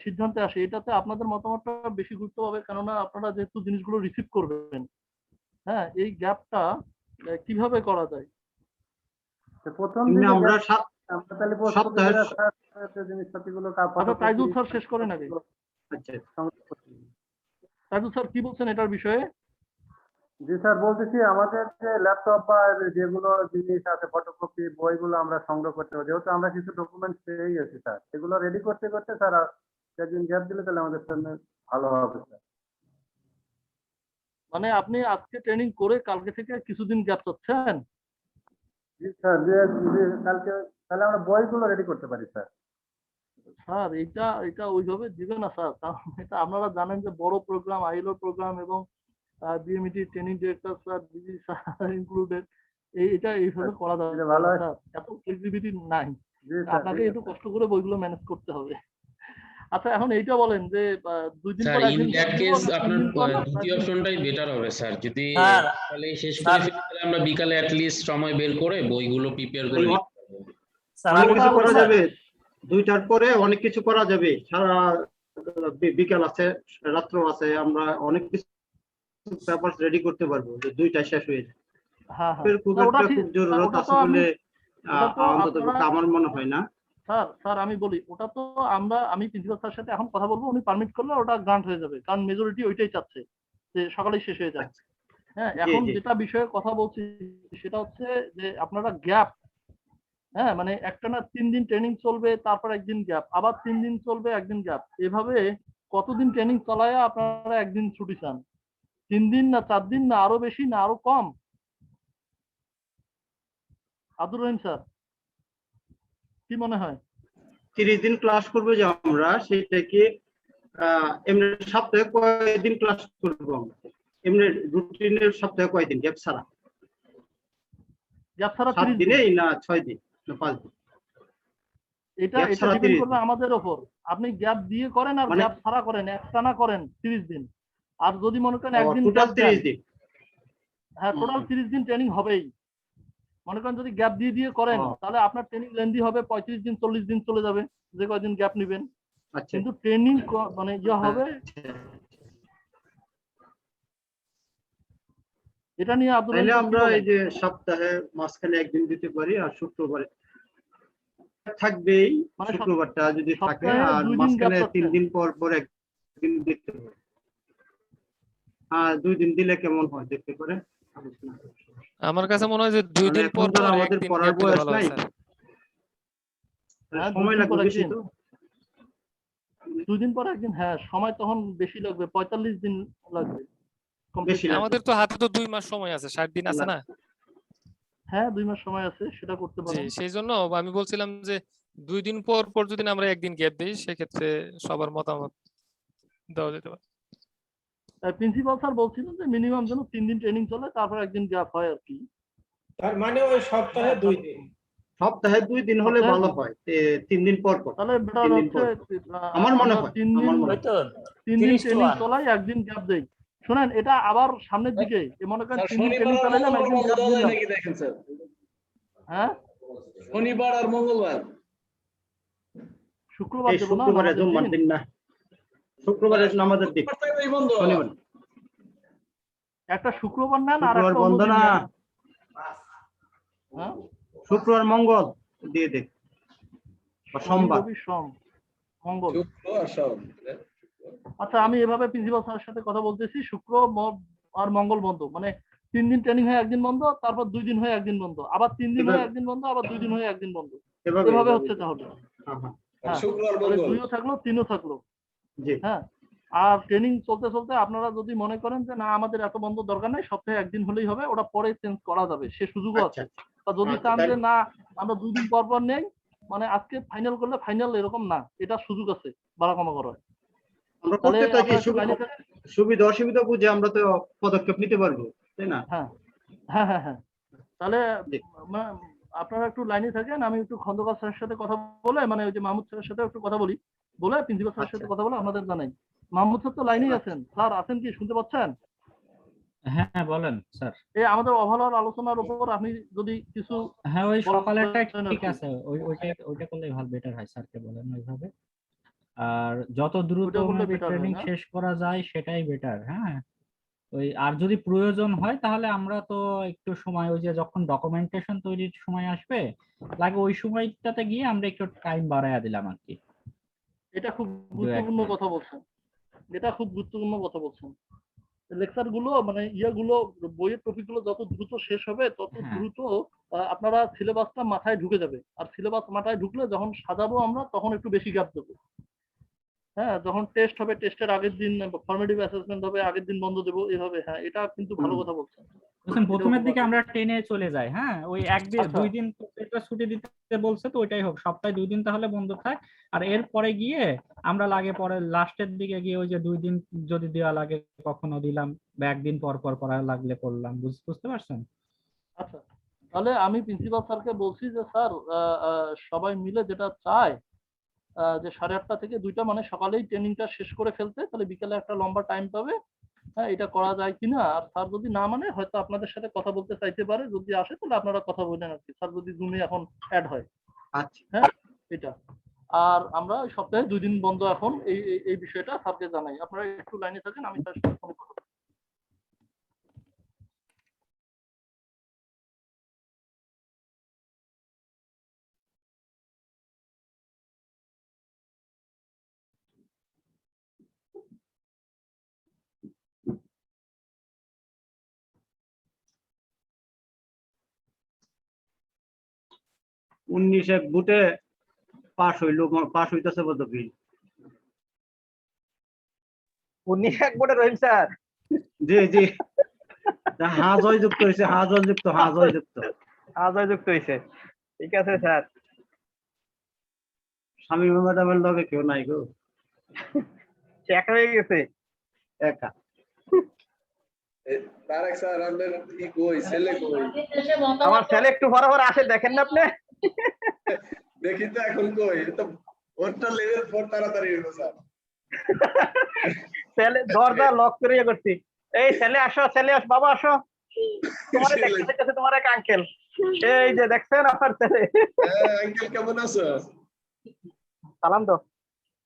সিদ্ধান্তে আসি। এটাতে আপনাদের মতামতটা বেশি গুরুত্ব পাবে, কেননা আপনারা যেহেতু জিনিসগুলো রিসিভ করবেন। হ্যাঁ, এই গ্যাপটা কিভাবে করা যায়? প্রথম আমরা তাহলে জিনিসপাতিগুলো আচ্ছা তাইজুল স্যার শেষ করেন আগে। আচ্ছা তাইজুল স্যার কি বলছেন এটার বিষয়ে? জি স্যার, বলতেছি আমাদের যে ল্যাপটপ বা যেগুলো জিনিস আছে ফটোকপি বইগুলো আমরা সংগ্রহ করতে হবে, যেহেতু আমরা কিছু ডকুমেন্ট পেয়ে গেছি স্যার, এগুলো রেডি করতে করতে স্যার একদিন গ্যাপ দিলে তাহলে আমাদের জন্য ভালো হবে স্যার। মানে আপনি আজকে ট্রেনিং করে কালকে থেকে কিছুদিন গ্যাপ চাচ্ছেন? জি স্যার, কালকে তাহলে আমরা বইগুলো রেডি করতে পারি স্যার। স্যার এটা ওইভাবে দিবে না স্যার, কারণ এটা আপনারা জানেন যে বড় প্রোগ্রাম, আইএলও প্রোগ্রাম এবং BMET training director sir, DG sir included, এটা এইভাবে করা যাবে ভালো স্যার, এত ফ্লেক্সিবিলিটি নাই। আপনাকে একটু কষ্ট করে বইগুলো ম্যানেজ করতে হবে। আচ্ছা এখন এইটা বলেন যে 2 দিন পর ইন দ্যাট কেস আপনার দ্বিতীয় অপশনটাই বেটার হবে স্যার, যদি সকালে শেষ করে ফেলি তাহলে আমরা বিকালে অ্যাট লিস্ট সময় বের করে বইগুলো প্রিপেয়ার করে নিতে পারবো। অনেক কিছু করা যাবে, 2টার পরে অনেক কিছু করা যাবে, সারা বিকাল আছে, রাত্র আছে, আমরা অনেক কিছু পেপারস রেডি করতে পারবো যে 2টা শেষ হয়ে যায়। হ্যাঁ খুব একটা খুব জরুরত আছে বলে অন্তত আমার মনে হয় না স্যার। আমি বলি ওটা তো আমি প্রিন্সিপাল স্যারের সাথে এখন কথা বলবো, উনি পারমিট করলে ওটা গ্রান্ট হয়ে যাবে, কারণ মেজরিটি ওইটাই চাচ্ছে যে সকালেই শেষ হয়ে যায়। হ্যাঁ, এখন যেটা বিষয়ে কথা বলছি সেটা হচ্ছে যে আপনারা গ্যাপ, হ্যাঁ মানে একটানা 3 দিন ট্রেনিং চলবে, তারপর একদিন গ্যাপ, আবার 3 দিন চলবে, একদিন গ্যাপ, এভাবে কতদিন ট্রেনিং চালায় আপনারা একদিন ছুটি চান? 3 দিন না 4 দিন না আরো বেশি না আরো কম? আব্দুর রহিম স্যার কি মনে হয়? 30 দিন ক্লাস করবো যে আমরা, সেটাকে এমনি সপ্তাহে কয়দিন ক্লাস করবো আমরা, এমনি রুটিনের সপ্তাহে কয়দিন গ্যাপ ছাড়া? গ্যাপ ছাড়া 7 দিনে না 6 দিন না 5 দিন? এটা ডিপেন্ড করবে আমাদের উপর। আপনি গ্যাপ দিয়ে করেন আর গ্যাপ ছাড়া করেন, একটানা করেন 30 দিন, আর যদি মনে করেন একদিন টোটাল 30 দিন, হ্যাঁ টোটাল 30 দিন ট্রেনিং হবেই। মনে করেন যদি গ্যাপ দিয়ে করেন তাহলে আপনার ট্রেনিং লেন্দি হবে, 35 দিন 40 দিন চলে যাবে যে কয়দিন গ্যাপ নেবেন। কিন্তু ট্রেনিং মানে ইয়ে হবে, এটা নিয়ে তাহলে আমরা এই যে সপ্তাহে মাঝখানে একদিন দিতে পারি, আর শুক্রবারে থাকবেই, শুক্রবারটা যদি থাকে, আর মাঝখানে 3 দিন পর পর একদিন দিতে পারি। 2 দিন দিলে কেমন হয় দেখতে পারে? আমার কাছে মনে হয় যে 2 দিন পর পর আমাদের পড়ার বয়স নাই, সময় লাগবে বেশি তো। 2 দিন পর একদিন, হ্যাঁ সময় তখন বেশি লাগবে, 45 দিন লাগবে। আমাদের তো হাতে তো 2 মাস সময় আছে, 60 দিন আছে না? হ্যাঁ 2 মাস সময় আছে, সেটা করতে পারেন। সেই জন্য আমি বলছিলাম যে 2 দিন পর পর যদি আমরা একদিন গ্যাপ দেই, সেক্ষেত্রে সবার মতামত দেওয়া যেতে পারে। প্রিন্সিপাল স্যার বলছিলেন যে মিনিমাম যেন 3 দিন ট্রেনিং চলে, তারপর একদিন গ্যাপ হয় আর কি। তার মানে ওই সপ্তাহে 2 দিন, সপ্তাহে 2 দিন হলে ভালো হয়, 3 দিন পর পর। তাহলে বেটার হচ্ছে আমার মনে হয় 3 দিন ট্রেনিং চলাই, একদিন গ্যাপ দেই, শুনেন, এটা আবার সামনের দিকে মনে করেন 3 দিন ট্রেনিং চালাইলাম, একদিন গ্যাপ দিলাম। দেখেন স্যার, হ্যাঁ, শনিবার আর মঙ্গলবার। শুক্রবার দেব না, শুক্রবারে নামাজের জুম্মার দিন। দিন না, শুক্রবারে নামাজের দিন, শনিবার একটা শুক্রবার নেন আর শুক্রবার একটা বন্ধ অন্য দিন না, নেন। হ্যাঁ, শুক্রবার মঙ্গল দিয়ে দে, বা সোমবার। রবি সোম মঙ্গল। শুক্র আর সোম। আচ্ছা, আমি এভাবে প্রিন্সিপাল স্যারের সাথে কথা বলতেছি, শুক্র আর মঙ্গল বন্ধ, মানে 3 দিন ট্রেনিং হয়ে একদিন বন্ধ, তারপর 2 দিন হয়ে একদিন বন্ধ, আবার 3 দিন হয়ে একদিন বন্ধ, আবার 2 দিন হয়ে একদিন বন্ধ, এভাবে হচ্ছে তাহলে। হ্যাঁ, শুক্র আর তাহলে মঙ্গল। 2ও থাকলো 3ও থাকলো। জি। হ্যাঁ, আর ট্রেনিং চলতে চলতে আপনারা যদি মনে করেন যে না আমাদের এত বন্ধ দরকার নাই, সপ্তাহে একদিন হলেই হবে, ওটা পরে চেঞ্জ করা যাবে, সে সুযোগও আছে। বা যদি চান যে না আমরা 2 দিন পর পর নেই, মানে আজকে ফাইনাল করলে ফাইনাল এরকম না, এটা সুযোগ আছে বাড়া কমা করার। আমরা তাহলে করতে থাকি, আপনারা একটু লাইনে থাকেন। সুবিধা অসুবিধা বুঝে আমরা তো পদক্ষেপ নিতে পারবো, তাই না? হ্যাঁ হ্যাঁ হ্যাঁ হ্যাঁ, তাহলে আপনারা একটু লাইনে থাকেন, আমি একটু খন্দকার স্যারের সাথে কথা বলে, মানে ওই যে মাহমুদ স্যারের সাথে একটু কথা বলি, বলে প্রিন্সিপাল স্যারের সাথে কথা বলে আপনাদের জানাই। মাহমুদ স্যার তো লাইনেই আছেন, স্যার আছেন কি, শুনতে পাচ্ছেন? হ্যাঁ বলেন স্যার। এই আমাদের ওভারঅল আলোচনার উপর আপনি যদি কিছু হ্যাঁ ওই সকালেরটা বলেন আর ঠিক কি। আছে, ওইটা করলেই ভালো, বেটার হয়, স্যারকে বলেন ওইভাবে। আর যত দ্রুত ওইটা করলে ভাবে বেটার হয় ট্রেনিং না? শেষ করা যায় সেটাই বেটার। হ্যাঁ, ওই আর যদি প্রয়োজন হয় তাহলে আমরা তো একটু সময়, ওই যে যখন ডকুমেন্টেশন তৈরির সময় আসবে লাগে, ওই সময়টাতে গিয়ে আমরা একটু টাইম বাড়ায়া দিলাম আর কি। এটা খুব 2-1 গুরুত্বপূর্ণ দিন। কথা বলছেন, এটা খুব গুরুত্বপূর্ণ কথা বলছেন। লেকচার গুলো মানে ইয়াগুলো, বইয়ের টপিক গুলো যত দ্রুত শেষ হবে তত হ্যাঁ। দ্রুত আপনারা সিলেবাসটা মাথায় ঢুকে যাবে। আর সিলেবাস মাথায় ঢুকলে যখন সাজাবো আমরা তখন একটু বেশি গ্যাপ দেবো। হ্যাঁ, যখন টেস্ট হবে টেস্টের আগের দিন ফর্মেটিভ অ্যাসেসমেন্ট হবে, আগের দিন বন্ধ দেবো, এভাবে। হ্যাঁ, এটা কিন্তু ভালো কথা বলছেন। বুঝছেন, প্রথমের দিকে আমরা ট্রেনে চলে যাই। হ্যাঁ, ওই একদিন আচ্ছা। 2 দিন ছুটি দিতে বলছে, তো ওইটাই হোক, সপ্তাহে 2 দিন তাহলে বন্ধ থাক। আর এরপরে গিয়ে আমরা লাগে পরে লাস্টের দিকে গিয়ে ওই যে 2 দিন যদি দেওয়া লাগে কখনো দিলাম, বা একদিন পর পর করা লাগলে করলাম। বুঝতে পারছেন? আচ্ছা, তাহলে আমি প্রিন্সিপাল স্যারকে বলছি যে স্যার সবাই মিলে যেটা চায় যে 8:30 থেকে 2টা, মানে সকালেই ট্রেনিংটা শেষ করে ফেলতে, তাহলে বিকেলে একটা লম্বা টাইম পাবে। হ্যাঁ, এটা করা যায় কিনা। আর স্যার যদি না মানে হয়তো আপনাদের সাথে কথা বলতে চাইতে পারে, যদি আসে তাহলে আপনারা কথা বলেন আর কি, স্যার যদি জুমে এখন অ্যাড হয়। আচ্ছা। হ্যাঁ, এটা। আর আমরা সপ্তাহে 2 দিন বন্ধ এখন, এই বিষয়টা স্যারকে জানাই। আপনারা একটু লাইনে থাকেন, আমি তার সাথে ফোনে কথা বলবো। উনিশে বুটে পাস হইতেছে বোধ হয়। 19 বোর্ডে রহিম স্যার। জি জি, হ্যাঁ জয়যুক্ত হয়েছে, হ্যাঁ জয়যুক্ত, হ্যাঁ জয়যুক্ত, হ্যাঁ জয়যুক্ত হয়েছে। ঠিক আছে স্যার। স্বামী ম্যাডামের লগে কেউ নাই গো, সে একা হয়ে গেছে। একা। তারেক স্যার আপনার কি কই, ছেলে কই? আমার ছেলে একটু পরে পরে আসে, দেখেন না আপনি? দেখি তো এখন কই, তো ওরটা লেভেল 4 তাড়াতাড়ি হইলো স্যার। ছেলে দরজা লক করে ইয়ে করছি। এই ছেলে আসো, ছেলে আসো, বাবা আসো। তোমার দেখতে দেখতেছে তোমার এক আঙ্কেল। এই যে দেখছেন আমার ছেলে। হ্যাঁ আঙ্কেল, কেমন আছো? সালাম দাও।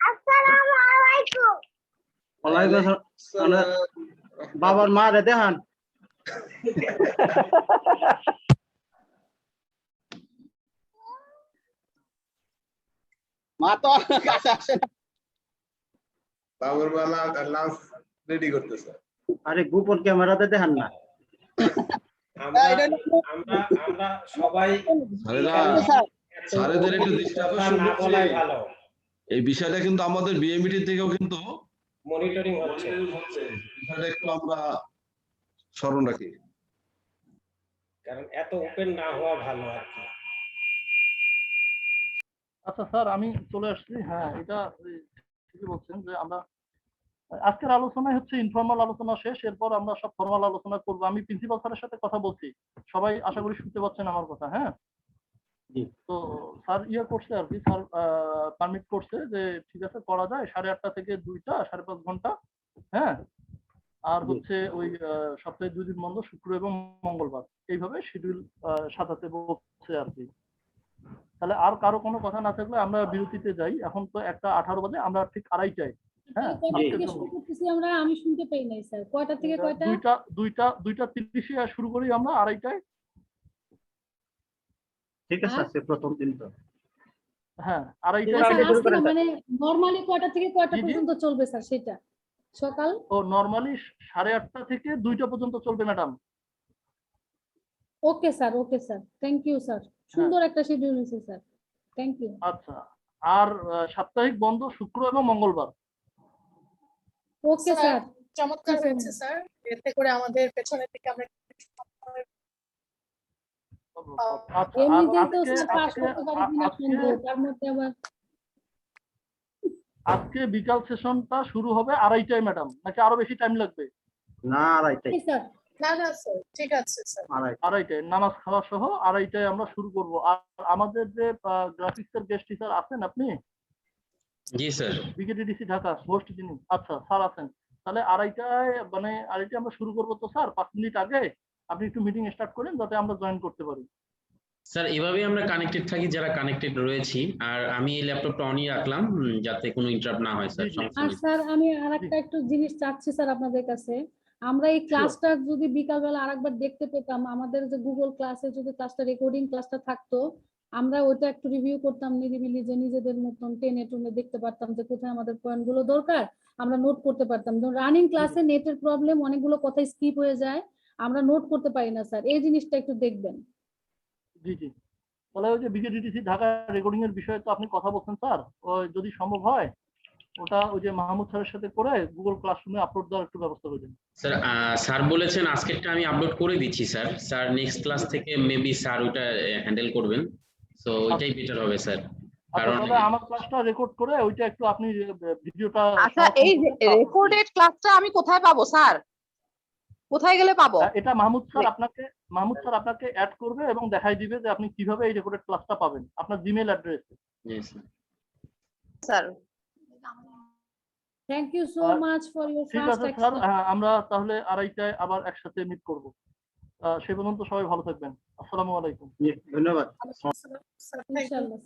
আসসালামু আলাইকুম। ওয়ালাইকুম আসসালাম। বাবার মা রে দেখান। মা তো কাছে আসে না। বাবার মালা লাঞ্চ রেডি করতেছে। আরে গোপন ক্যামেরাতে দেখান না। আমরা সবাই স্যারেদের একটু দৃষ্টি আকর্ষণ করছি, এই বিষয়টা কিন্তু আমাদের বিএমইটি থেকেও কিন্তু মনিটরিং হচ্ছে, বিষয়টা একটু আমরা স্মরণ রাখি, কারণ এত ওপেন না হওয়া ভালো আর কি। আচ্ছা স্যার, আমি চলে আসছি। হ্যাঁ, এটা ঠিকই বলছেন যে আমরা আজকের আলোচনায় হচ্ছে ইনফর্মাল আলোচনা শেষ, এরপর আমরা সব ফর্মাল আলোচনা করব। আমি প্রিন্সিপাল স্যারের সাথে কথা বলছি, সবাই আশা করি শুনতে পাচ্ছেন আমার কথা। হ্যাঁ, তো স্যার করছে আর কি, স্যার পারমিট করছে যে ঠিক আছে করা যায় 8:30 থেকে 2টা, 5.5 ঘন্টা। হ্যাঁ, আর হচ্ছে ওই সপ্তাহে 2 দিন বন্ধ, শুক্র এবং মঙ্গলবার, এইভাবে শিডিউল সাজাতে বলছে আর কি। তাহলে আর কারো কোনো কথা না থাকলে আমরা বিরতিতে যাই। এখন তো 1:18 বাজে, আমরা ঠিক 2:30টায়, হ্যাঁ, আমরা আমি শুনতে পাই নাই স্যার, কয়টা থেকে কয়টা? 2:30 শুরু করি আমরা, 2:30টায়। ঠিক আছে আজকে প্রথম দিন তো। হ্যাঁ, 2:30টায় মানে নরমালি কয়টা থেকে কয়টা পর্যন্ত চলবে স্যার সেটা? সকাল ও নরমালি 8:30টা থেকে 2টা পর্যন্ত চলবে madam. Okay sir, okay sir, thank you sir, সুন্দর একটা শিডিউল হয়েছে স্যার, থ্যাংক ইউ। আচ্ছা, আর সাপ্তাহিক বন্ধ শুক্র এবং মঙ্গলবার। ওকে স্যার, চমৎকার হয়েছে স্যার, এতে করে আমাদের পেছনের দিকে আমরা আজকে বিকাল সেশনটা শুরু হবে 2:30টায় ম্যাডাম, নাকি আরো বেশি টাইম লাগবে? না 2:30টায় স্যার। না না স্যার, ঠিক আছে স্যার, 2:30টায় নামাজ খাওয়া সহ 2:30টায় আমরা শুরু করব। আর আমাদের যে গ্রাফিক্সের গেস্ট টিচার আছেন আপনি? জি স্যার। বিকেডিডিসি ঢাকা হোস্ট যিনি, আচ্ছা স্যার আছেন। তাহলে 2:30টায় মানে 2:30টায় আমরা শুরু করব। তো স্যার 5 মিনিট আগে আপনি একটু মিটিং স্টার্ট করেন যাতে আমরা জয়েন করতে পারি। স্যার এভাবে আমরা কানেক্টেড থাকি যারা কানেক্টেড রয়েছি, আর আমি এই ল্যাপটপটা অনই রাখলাম যাতে কোনো ইন্টারাপ্ট না হয় স্যার। আর স্যার আমি আরেকটা একটু জিনিস চাচ্ছি স্যার আপনাদের কাছে, আমরা এই ক্লাসটা যদি বিকালবেলা আরেকবার দেখতে পেতাম, আমাদের যে গুগল ক্লাসে যদি ক্লাসটা রেকর্ডিং ক্লাসটা থাকতো, আমরা ওটা একটু রিভিউ করতাম নিরিবিলি, যে নিজেদের মতন টেনে টুনে দেখতে পারতাম যে কোথায় আমাদের পয়েন্টগুলো দরকার, আমরা নোট করতে পারতাম। ধরুন রানিং ক্লাসে নেটের প্রবলেম, অনেকগুলো কথা স্কিপ হয়ে যায়, আমরা নোট করতে পারি না স্যার, এই জিনিসটা একটু দেখবেন। জি জি, তাহলে ওই যে বিকেডিডিসি ঢাকা রেকর্ডিং এর বিষয়ে তো আপনি কথা বলছেন স্যার, ওই যদি সম্ভব হয় ওটা ওই যে মাহমুদ স্যারের সাথে করে গুগল ক্লাসরুমে আপলোড দেওয়ার একটু ব্যবস্থা করে দিন। স্যার স্যার বলেছেন আজকেরটা আমি আপলোড করে দিচ্ছি স্যার। স্যার নেক্সট ক্লাস থেকে মেবি স্যার ওটা হ্যান্ডেল করবেন, সো ওইটাই বেটার হবে স্যার। কারণ তাহলে আমার ক্লাসটা রেকর্ড করে ওইটা একটু আপনি ভিডিওটা। আচ্ছা, এই রেকর্ডেড ক্লাসটা আমি কোথায় পাবো স্যার? কোথায় গেলে পাবো? এটা মাহমুদ স্যার আপনাকে অ্যাড করবে এবং দেখাই দিবে যে আপনি কিভাবে এই রেকর্ডেড ক্লাসটা পাবেন আপনার জিমেইল অ্যাড্রেসে। জি sir. Sir thank you so much for your ঠিক আছে স্যার, আমরা তাহলে 2:30টায় আবার একসাথে মিট করব। সে পর্যন্ত সবাই ভালো থাকবেন। আসসালামু আলাইকুম। ধন্যবাদ। ইনশাআল্লাহ।